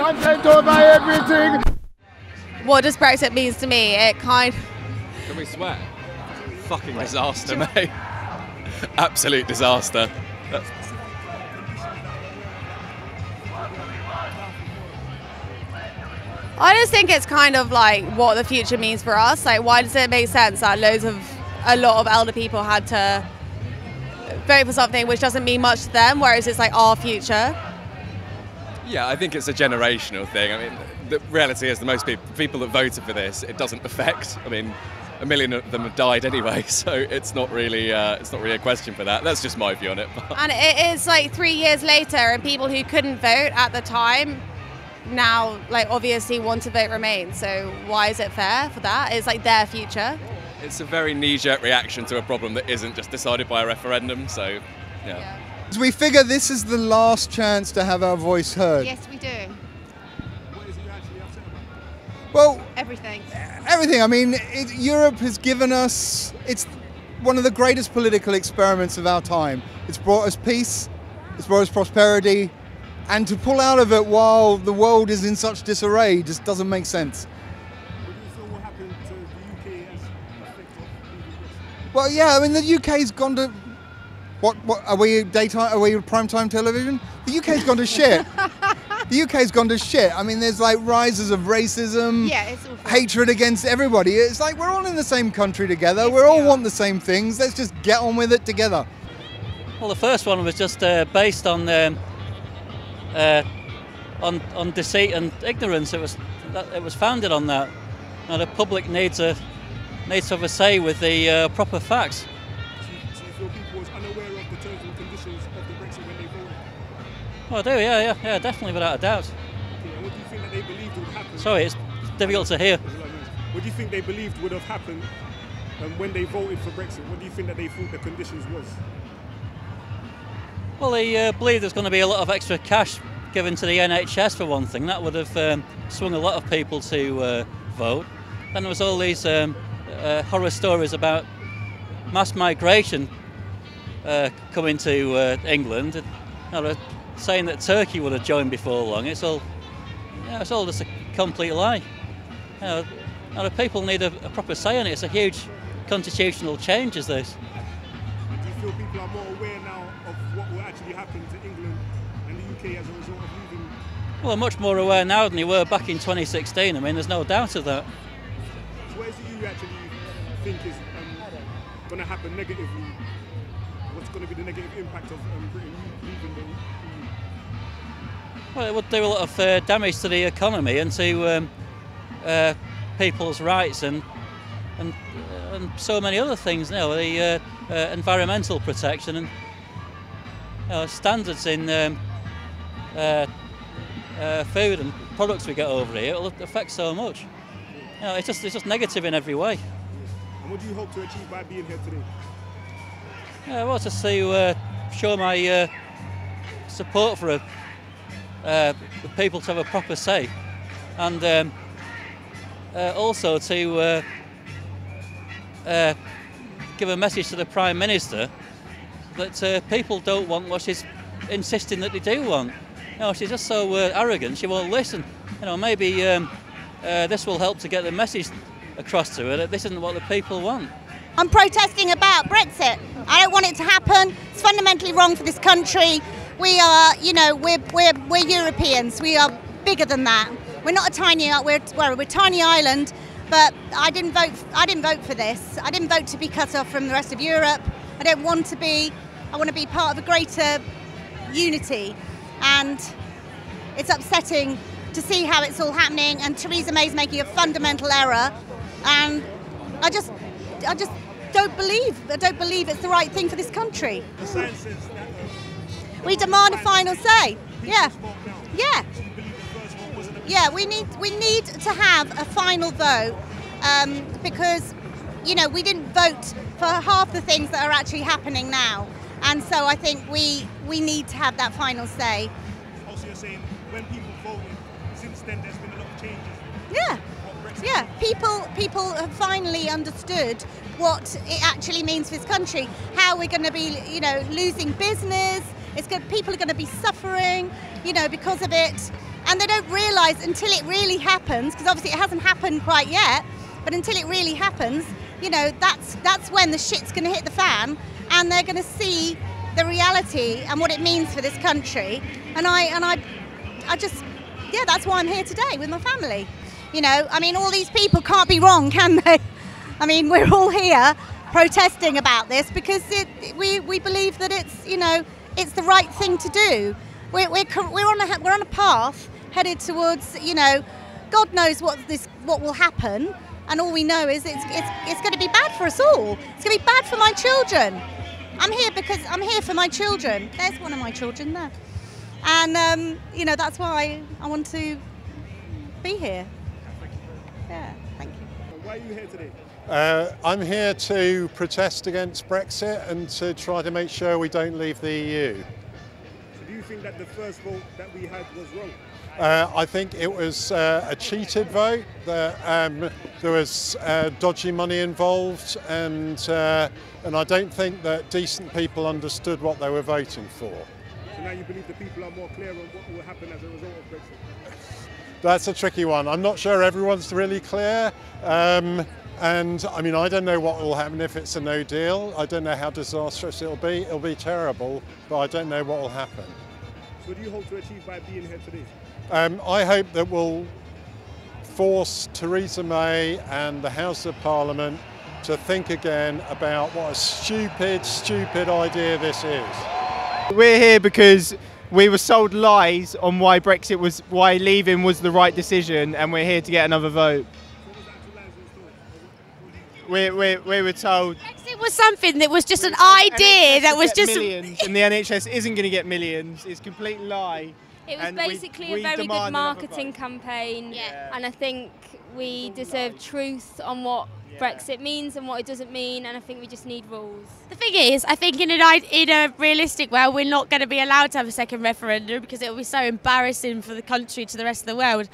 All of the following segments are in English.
Content over everything. What does Brexit mean to me? Can we swear? Fucking disaster, mate. Absolute disaster. I just think it's kind of like what the future means for us. Like, why does it make sense that a lot of elder people had to vote for something which doesn't mean much to them, whereas it's like our future? Yeah, I think it's a generational thing. I mean, the reality is the most people that voted for this, it doesn't affect. I mean, 1 million of them have died anyway, so it's not really a question for that. That's just my view on it. And it is like 3 years later, and people who couldn't vote at the time now, like, obviously want to vote Remain. So why is it fair for that? It's like their future. It's a very knee-jerk reaction to a problem that isn't just decided by a referendum. So, yeah. We figure this is the last chance to have our voice heard. Yes, we do. What is it you actually upset about? Well, Everything. Everything. I mean, Europe has given us, it's one of the greatest political experiments of our time. It's brought us peace, it's brought us prosperity, and to pull out of it while the world is in such disarray just doesn't make sense. What do you feel will happen to the UK as a effect of leaving Brexit? Well, yeah, I mean, the UK's gone to, what are we daytime, are we primetime television? The UK's gone to shit. The UK's gone to shit. I mean, there's like rises of racism, Yeah, it's awful. hatred against everybody. It's like we're all in the same country together. We all want the same things. Let's just get on with it together. Well, the first one was just based on deceit and ignorance. It was founded on that. Now the public needs to have a say with the proper facts. Do you feel people was unaware of the terms and conditions of the Brexit when they voted? Oh, I do, yeah, definitely, without a doubt. Okay, and what do you think that they believed would happen? Sorry, it's difficult to hear. What do you think they believed would have happened when they voted for Brexit? What do you think that they thought the conditions was? Well, they believe there's going to be a lot of extra cash given to the NHS for one thing. That would have swung a lot of people to vote. Then there was all these horror stories about mass migration coming to England. They're saying that Turkey would have joined before long. It's all just a complete lie. Now the people need a proper say on it. It's a huge constitutional change, is this. Do you feel people are more aware now of what will actually happen to England and the UK as a result of leaving? Well, they're much more aware now than they were back in 2016. I mean, there's no doubt of that. So what is it you actually think is going to happen negatively? What's going to be the negative impact of Britain leaving the EU? Well, it would do a lot of damage to the economy and to people's rights and so many other things. You know, the environmental protection and standards in food and products we get over here. It'll affect so much. You know, it's just negative in every way. And what do you hope to achieve by being here today? Well, just to show my support for the people to have a proper say, and also to give a message to the Prime Minister that people don't want what she's insisting that they do want. You know, she's just so arrogant, she won't listen. You know, maybe this will help to get the message across to her that this isn't what the people want. I'm protesting about Brexit. I don't want it to happen. It's fundamentally wrong for this country. We are, you know, we're Europeans. We are bigger than that. We're not a tiny, we're a tiny island. But I didn't vote for this. I didn't vote to be cut off from the rest of Europe. I don't want to be. I want to be part of a greater unity. And it's upsetting to see how it's all happening. And Theresa May's making a fundamental error. And I just don't believe it's the right thing for this country. The science says that we demand a final say. Yeah. Yeah. do you believe the first vote wasn't a Yeah, we need to have a final vote because, you know, we didn't vote for half the things that are actually happening now, and so I think we need to have that final say. Also, you're saying when people voted, since then there's been a lot of changes. Yeah, What Brexit yeah. People have finally understood what it actually means for this country. How we're going to be, you know, losing business. People are going to be suffering, you know, because of it. And they don't realise until it really happens, because obviously it hasn't happened quite yet, but until it really happens, you know, that's when the shit's going to hit the fan, and they're going to see the reality and what it means for this country. And I just, yeah, that's why I'm here today with my family. You know, I mean, all these people can't be wrong, can they? I mean, we're all here protesting about this because we believe that it's, you know, it's the right thing to do. We're on a path headed towards, you know, God knows what will happen, and all we know is it's going to be bad for us all. It's going to be bad for my children. I'm here because I'm here for my children. There's one of my children there, and you know, that's why I want to be here. Yeah, thank you. Why are you here today? I'm here to protest against Brexit and to try to make sure we don't leave the EU. So do you think that the first vote that we had was wrong? I think it was a cheated vote. There was dodgy money involved, and I don't think that decent people understood what they were voting for. So now you believe the people are more clear on what will happen as a result of Brexit? That's a tricky one. I'm not sure everyone's really clear. And I mean, I don't know what will happen if it's a no deal. I don't know how disastrous it'll be. It'll be terrible, but I don't know what will happen. So what do you hope to achieve by being here today? I hope that we'll force Theresa May and the House of Parliament to think again about what a stupid, stupid idea this is. We're here because we were sold lies on why why leaving was the right decision, and we're here to get another vote. We were told Brexit was something that was just an idea that was just millions, and the NHS isn't going to get millions. It's a complete lie. It was And basically we a very good demand another marketing vote. campaign, Yeah. and I think we deserve truth on what Brexit means and what it doesn't mean, and I think we just need rules. the thing is, I think in a realistic world, we're not going to be allowed to have a second referendum because it will be so embarrassing for the country to the rest of the world.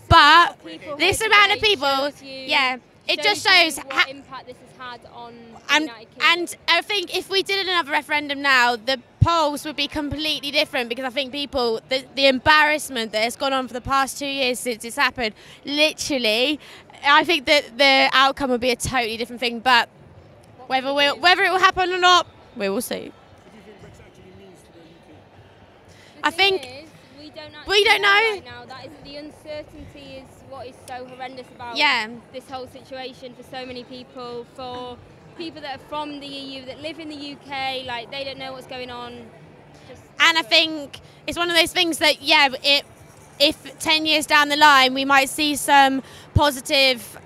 But This amount of people, yeah, it just shows what impact this has had on the and, United Kingdom. and I think if we did another referendum now, the polls would be completely different, because I think people, the embarrassment that has gone on for the past 2 years since it's happened, literally, I think that the outcome would be a totally different thing. But whether it will happen or not, we will see. What do you think Brexit actually means to the UK? I think We don't know. right now. That is, the uncertainty is what is so horrendous about this whole situation for so many people. For people that are from the EU, that live in the UK, like, they don't know what's going on. And I think it's one of those things that, yeah, if 10 years down the line we might see some positive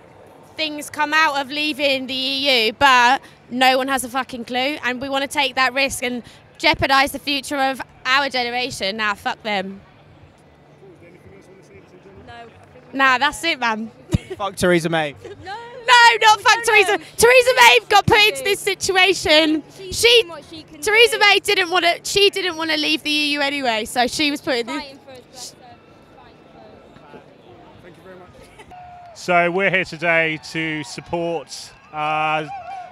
things come out of leaving the EU, but no one has a fucking clue, and we want to take that risk and jeopardise the future of our generation. Now, fuck them. Nah, that's it, man. Fuck Theresa May. No, not fuck Theresa. Theresa May got put into this situation. Theresa May didn't want to. She didn't want to leave the EU anyway, so she was put in this. Thank you very much. So we're here today to support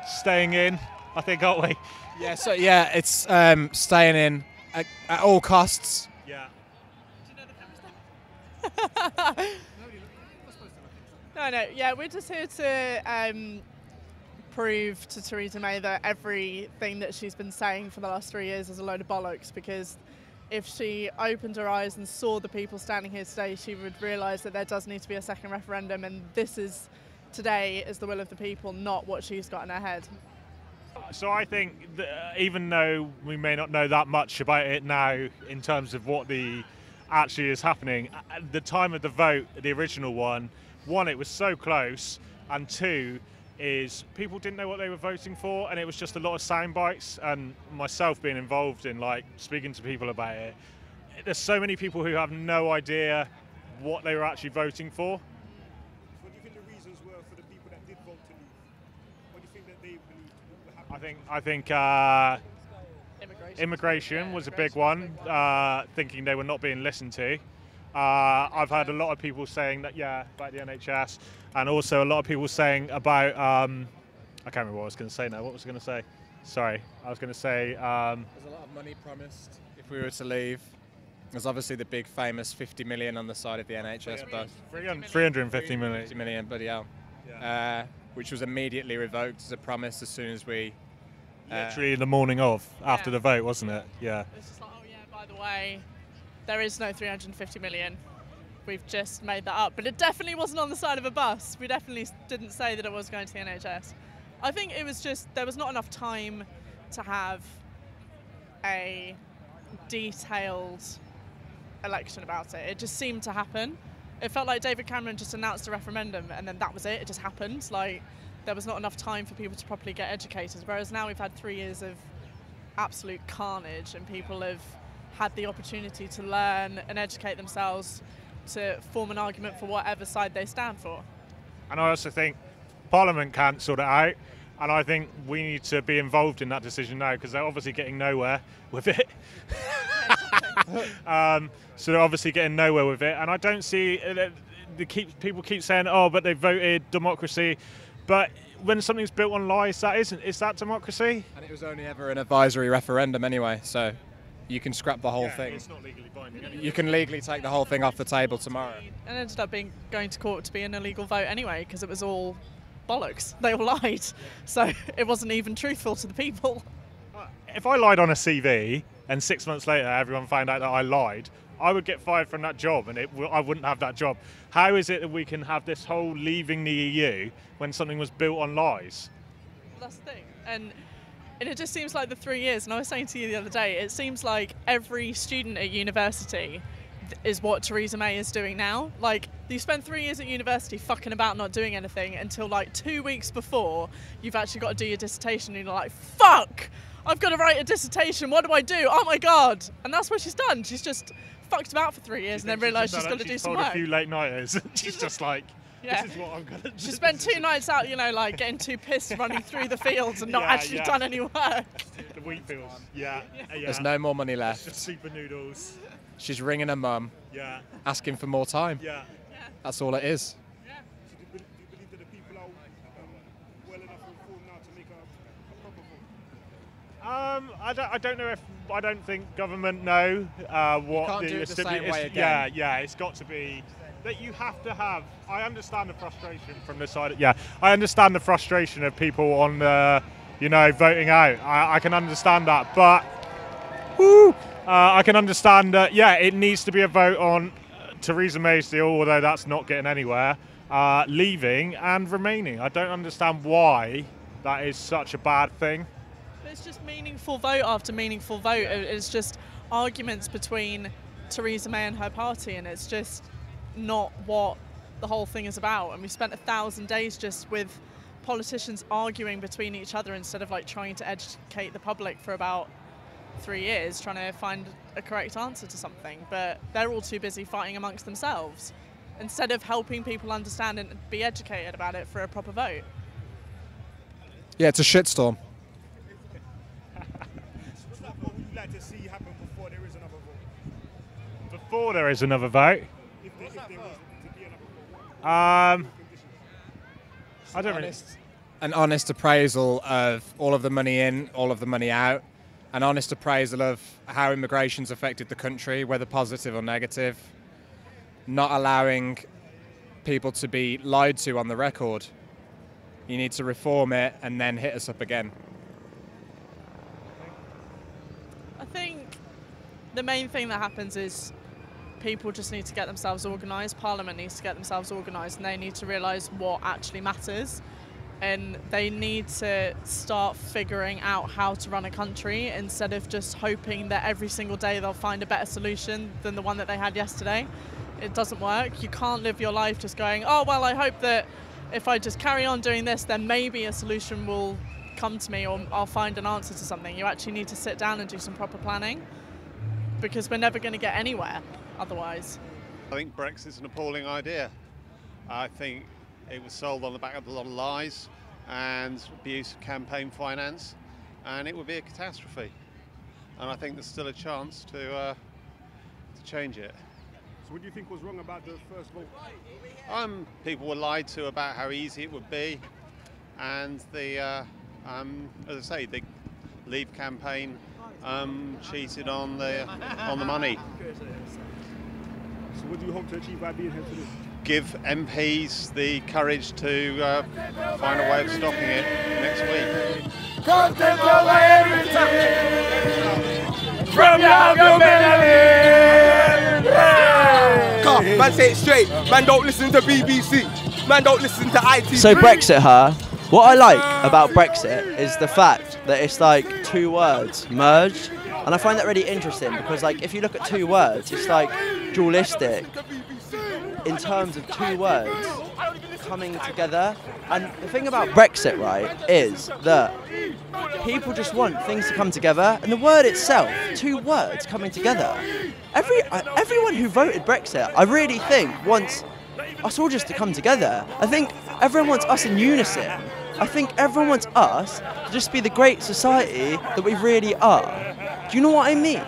staying in, I think, aren't we? Yeah, so yeah, it's staying in at all costs. Yeah. No, yeah, we're just here to prove to Theresa May that everything that she's been saying for the last 3 years is a load of bollocks, because if she opened her eyes and saw the people standing here today, she would realise that there does need to be a second referendum, and today is the will of the people, not what she's got in her head. So I think that even though we may not know that much about it now in terms of what actually is happening, at the time of the vote, the original one, it was so close, and two is people didn't know what they were voting for, and it was just a lot of sound bites. And myself being involved in speaking to people about it, there's so many people who have no idea what they were actually voting for. What do you think the reasons were for the people that did vote to leave? What do you think that they believed would happen? I think immigration was a big one, thinking they were not being listened to. I've heard a lot of people saying that, about the NHS, and also a lot of people saying about, I can't remember what I was going to say now. What was I going to say? Sorry, I was going to say... There's a lot of money promised if we were to leave. There's obviously the big famous 50 million on the side of the NHS bus. 350 million. 50 million, bloody hell. Yeah. Which was immediately revoked as a promise as soon as we... Literally the morning of, after the vote, wasn't it? Yeah. It's just like, oh yeah, by the way, there is no 350 million. We've just made that up. But it definitely wasn't on the side of a bus. We definitely didn't say that it was going to the NHS. I think it was just, there was not enough time to have a detailed election about it. It just seemed to happen. It felt like David Cameron just announced a referendum and then that was it. It just happened. Like, there was not enough time for people to properly get educated. Whereas now we've had 3 years of absolute carnage and people have had the opportunity to learn and educate themselves to form an argument for whatever side they stand for. And I also think Parliament can't sort it out, and I think we need to be involved in that decision now because they're obviously getting nowhere with it. So they're obviously getting nowhere with it, and I don't see people keep saying, "Oh, but they voted democracy," but when something's built on lies, is that democracy? And it was only ever an advisory referendum anyway, so you can scrap the whole thing. It's not legally binding anyway. You can legally take the whole thing off the table tomorrow. And it ended up going to court to be an illegal vote anyway because it was all bollocks. They all lied. So it wasn't even truthful to the people. If I lied on a CV and 6 months later everyone found out that I lied, I would get fired from that job and I wouldn't have that job. How is it that we can have this whole leaving the EU when something was built on lies? Well, that's the thing. And it just seems like the 3 years, and I was saying to you the other day, it seems like every student at university is what Theresa May is doing now. Like, you spend 3 years at university fucking about not doing anything until like 2 weeks before you've actually got to do your dissertation and you're like, fuck, I've got to write a dissertation, what do I do? Oh my God. And that's what she's done. She's just fucked about for 3 years and then realised she's got to do some work. She's told a few late nighters. She's just like, yeah. This is what I'm going to do. She spent 2 nights out, you know, like getting too pissed running through the fields and not actually done any work. The wheat fields, yeah. There's no more money left. Just super noodles. She's ringing her mum, asking for more time. Yeah. That's all it is. Do you believe that the people are well enough informed now to make a proper vote? I don't know if I don't think government know what you can't do it the same way again. Yeah, it's got to be that you have to have. I understand the frustration from the side. I understand the frustration of people on voting out. I can understand that, but I can understand that. Yeah, it needs to be a vote on Theresa May's deal, although that's not getting anywhere. Leaving and remaining. I don't understand why that is such a bad thing. It's just meaningful vote after meaningful vote. It's just arguments between Theresa May and her party, and it's just not what the whole thing is about. And we spent 1,000 days just with politicians arguing between each other instead of like trying to educate the public for about 3 years, trying to find a correct answer to something. But they're all too busy fighting amongst themselves instead of helping people understand and be educated about it for a proper vote. Yeah, it's a shitstorm. What would you like to see happen before there is another vote? Before there is another vote? If there was to be another vote. I don't really. An honest appraisal of all of the money in, all of the money out. An honest appraisal of how immigration's affected the country, whether positive or negative. Not allowing people to be lied to on the record. You need to reform it and then hit us up again. I think the main thing that happens is people just need to get themselves organised. Parliament needs to get themselves organised, and they need to realise what actually matters. And they need to start figuring out how to run a country instead of just hoping that every single day they'll find a better solution than the one that they had yesterday. It doesn't work. You can't live your life just going, oh, well, I hope that if I just carry on doing this, then maybe a solution will come to me or I'll find an answer to something. You actually need to sit down and do some proper planning because we're never going to get anywhere otherwise. I think Brexit's an appalling idea. I think it was sold on the back of a lot of lies and abuse of campaign finance, and it would be a catastrophe. And I think there's still a chance to change it. So what do you think was wrong about the first vote? People were lied to about how easy it would be, and the, as I say, the Leave campaign cheated on the money. So what do you hope to achieve by being here today? Give MPs the courage to find a way of stopping it next week. Content over everything from your government. Man, say it straight. Man, don't listen to BBC. Man, don't listen to IT. So Brexit, what I like about Brexit is the fact that it's like two words merged, and I find that really interesting because, like, if you look at two words, it's like dualistic in terms of two words coming together. And the thing about Brexit, right, is that people just want things to come together, and the word itself, two words coming together. Everyone who voted Brexit, I really think, wants us all just to come together. I think everyone wants us in unison. I think everyone wants us to just be the great society that we really are. Do you know what I mean?